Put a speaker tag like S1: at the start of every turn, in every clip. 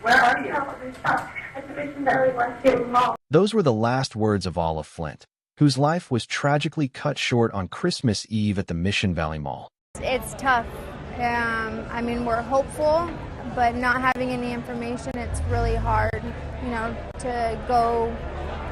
S1: Where are you?
S2: Those were the last words of Ilona Flint, whose life was tragically cut short on Christmas Eve at the Mission Valley Mall.
S3: It's tough. I mean, we're hopeful, but not having any information, it's really hard, to go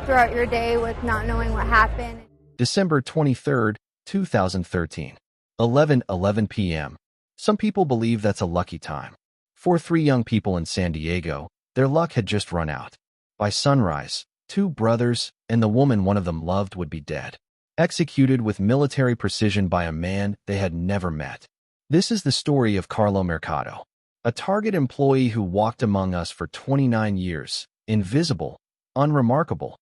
S3: throughout your day with not knowing what happened.
S2: December 23, 2013, 11:11 p.m. Some people believe that's a lucky time. For three young people in San Diego, their luck had just run out. By sunrise, two brothers and the woman one of them loved would be dead, executed with military precision by a man they had never met. This is the story of Carlo Mercado, a Target employee who walked among us for 29 years, invisible, unremarkable,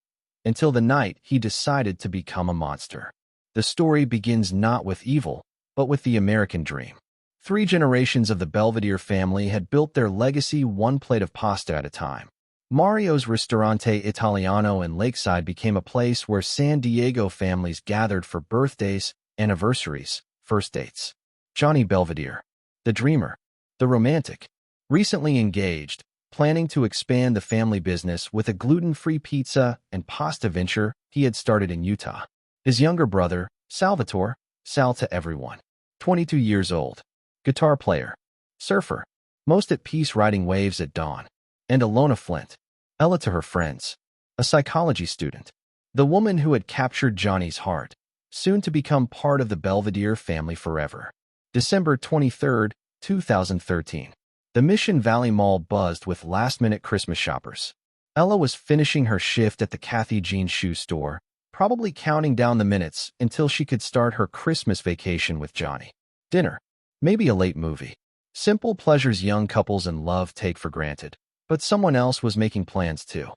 S2: until the night he decided to become a monster. The story begins not with evil, but with the American dream. 3 generations of the Belvedere family had built their legacy one plate of pasta at a time. Mario's Ristorante Italiano in Lakeside became a place where San Diego families gathered for birthdays, anniversaries, first dates. Gianni Belvedere, the dreamer, the romantic, recently engaged, planning to expand the family business with a gluten-free pizza and pasta venture he had started in Utah. His younger brother, Salvatore, Sal to everyone, 22 years old, guitar player, surfer, most at peace riding waves at dawn, and Ilona Flint, Ella to her friends, a psychology student, the woman who had captured Johnny's heart, soon to become part of the Belvedere family forever. December 23, 2013. The Mission Valley Mall buzzed with last-minute Christmas shoppers. Ella was finishing her shift at the Kathy Jean shoe store, probably counting down the minutes until she could start her Christmas vacation with Johnny. Dinner. Maybe a late movie. Simple pleasures young couples in love take for granted. But someone else was making plans too.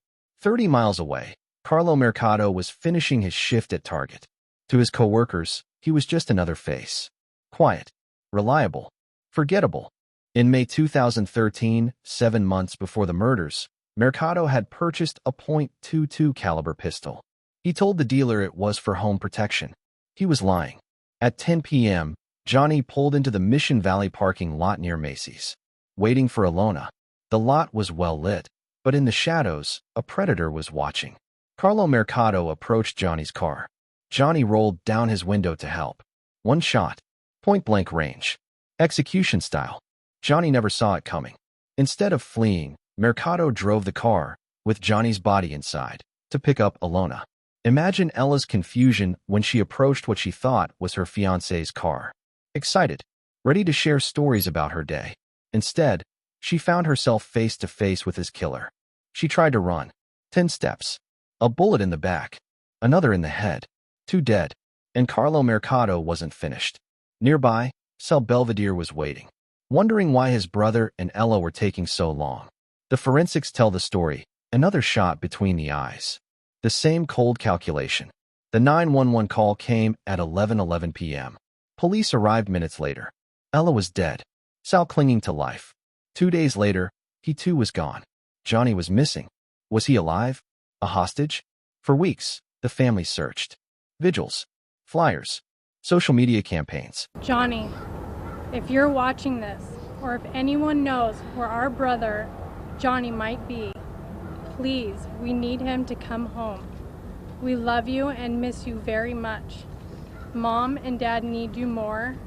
S2: 30 miles away, Carlo Mercado was finishing his shift at Target. To his coworkers, he was just another face. Quiet. Reliable. Forgettable. In May 2013, 7 months before the murders, Mercado had purchased a .22 caliber pistol. He told the dealer it was for home protection. He was lying. At 10 p.m., Johnny pulled into the Mission Valley parking lot near Macy's, waiting for Ilona. The lot was well lit, but in the shadows, a predator was watching. Carlo Mercado approached Johnny's car. Johnny rolled down his window to help. One shot. Point-blank range. Execution style. Johnny never saw it coming. Instead of fleeing, Mercado drove the car, with Johnny's body inside, to pick up Ilona. Imagine Ella's confusion when she approached what she thought was her fiancé's car. Excited, ready to share stories about her day. Instead, she found herself face to face with his killer. She tried to run. 10 steps. A bullet in the back. Another in the head. 2 dead. And Carlo Mercado wasn't finished. Nearby, Sal Belvedere was waiting, wondering why his brother and Ella were taking so long. The forensics tell the story. Another shot between the eyes. The same cold calculation. The 911 call came at 11:11 p.m. Police arrived minutes later. Ella was dead. Sal clinging to life. 2 days later, he too was gone. Johnny was missing. Was he alive? A hostage? For weeks, the family searched. Vigils. Flyers. Social media campaigns.
S4: Johnny, if you're watching this, or if anyone knows where our brother, Johnny, might be, please, we need him to come home. We love you and miss you very much. Mom and Dad need you more.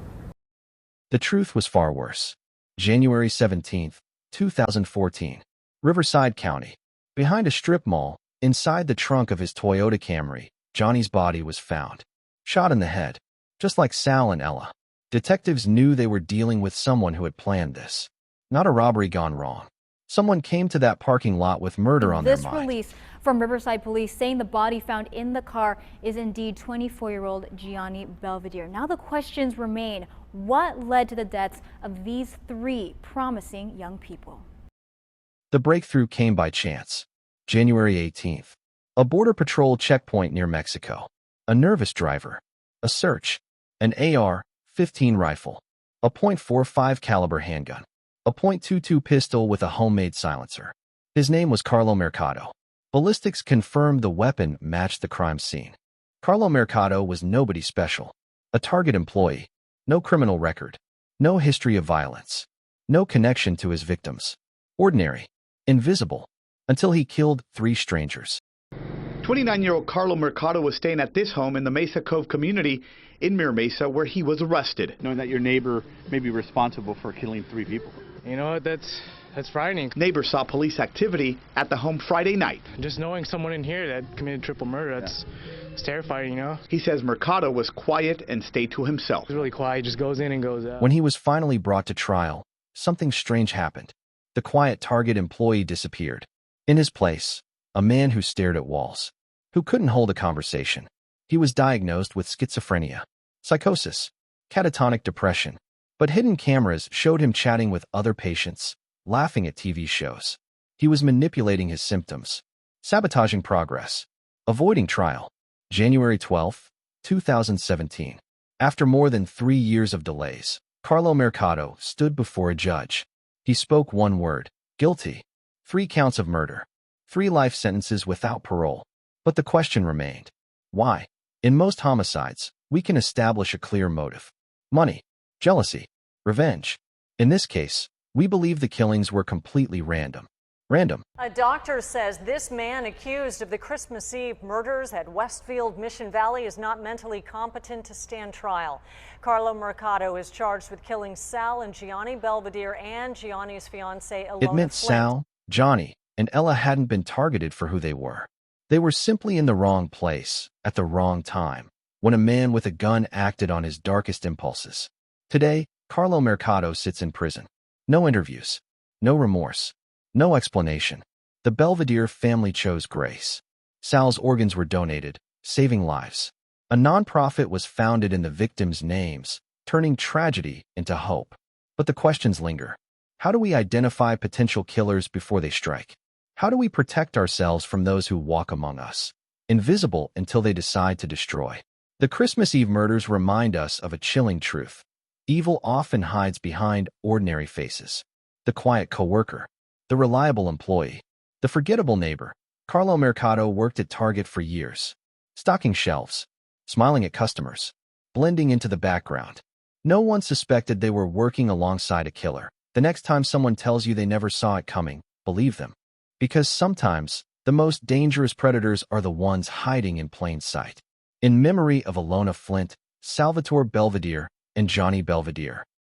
S2: The truth was far worse. January 17, 2014. Riverside County. Behind a strip mall, inside the trunk of his Toyota Camry, Johnny's body was found. Shot in the head. Just like Sal and Ella. Detectives knew they were dealing with someone who had planned this. Not a robbery gone wrong. Someone came to that parking lot with murder on their mind.
S5: This release from Riverside Police saying the body found in the car is indeed 24-year-old Gianni Belvedere. Now the questions remain. What led to the deaths of these 3 promising young people?
S2: The breakthrough came by chance. January 18th. A border patrol checkpoint near Mexico. A nervous driver. A search. An AR-15 rifle. A .45 caliber handgun. A .22 pistol with a homemade silencer. His name was Carlo Mercado. Ballistics confirmed the weapon matched the crime scene. Carlo Mercado was nobody special. A Target employee. No criminal record. No history of violence. No connection to his victims. Ordinary. Invisible. Until he killed 3 strangers.
S1: 29-year-old Carlo Mercado was staying at this home in the Mesa Cove community in Mira Mesa where he was arrested.
S6: Knowing that your neighbor may be responsible for killing 3 people.
S7: You know, that's frightening.
S1: Neighbors saw police activity at the home Friday night.
S7: Just knowing someone in here that committed triple murder, it's terrifying, you know?
S1: He says Mercado was quiet and stayed to himself.
S7: He's really quiet, he just goes in and goes out.
S2: When he was finally brought to trial, something strange happened. The quiet Target employee disappeared. In his place, a man who stared at walls, who couldn't hold a conversation. He was diagnosed with schizophrenia, psychosis, catatonic depression, but hidden cameras showed him chatting with other patients, laughing at TV shows. He was manipulating his symptoms, sabotaging progress, avoiding trial. January 12, 2017. After more than 3 years of delays, Carlo Mercado stood before a judge. He spoke one word: guilty. 3 counts of murder. 3 life sentences without parole. But the question remained: why? In most homicides, we can establish a clear motive: money, jealousy, revenge. In this case, we believe the killings were completely random.
S8: A doctor says this man accused of the Christmas Eve murders at Westfield Mission Valley is not mentally competent to stand trial. Carlo Mercado is charged with killing Sal and Gianni Belvedere and Gianni's fiancée, Ilona Flint.
S2: It meant Sal, Johnny, and Ella hadn't been targeted for who they were. They were simply in the wrong place, at the wrong time, when a man with a gun acted on his darkest impulses. Today, Carlo Mercado sits in prison. No interviews. No remorse. No explanation. The Belvedere family chose grace. Sal's organs were donated, saving lives. A nonprofit was founded in the victims' names, turning tragedy into hope. But the questions linger. How do we identify potential killers before they strike? How do we protect ourselves from those who walk among us, invisible until they decide to destroy? The Christmas Eve murders remind us of a chilling truth. Evil often hides behind ordinary faces. The quiet coworker, the reliable employee, the forgettable neighbor. Carlo Mercado worked at Target for years, stocking shelves, smiling at customers, blending into the background. No one suspected they were working alongside a killer. The next time someone tells you they never saw it coming, believe them. Because sometimes, the most dangerous predators are the ones hiding in plain sight. In memory of Ilona Flint, Salvatore Belvedere, and Gianni Belvedere.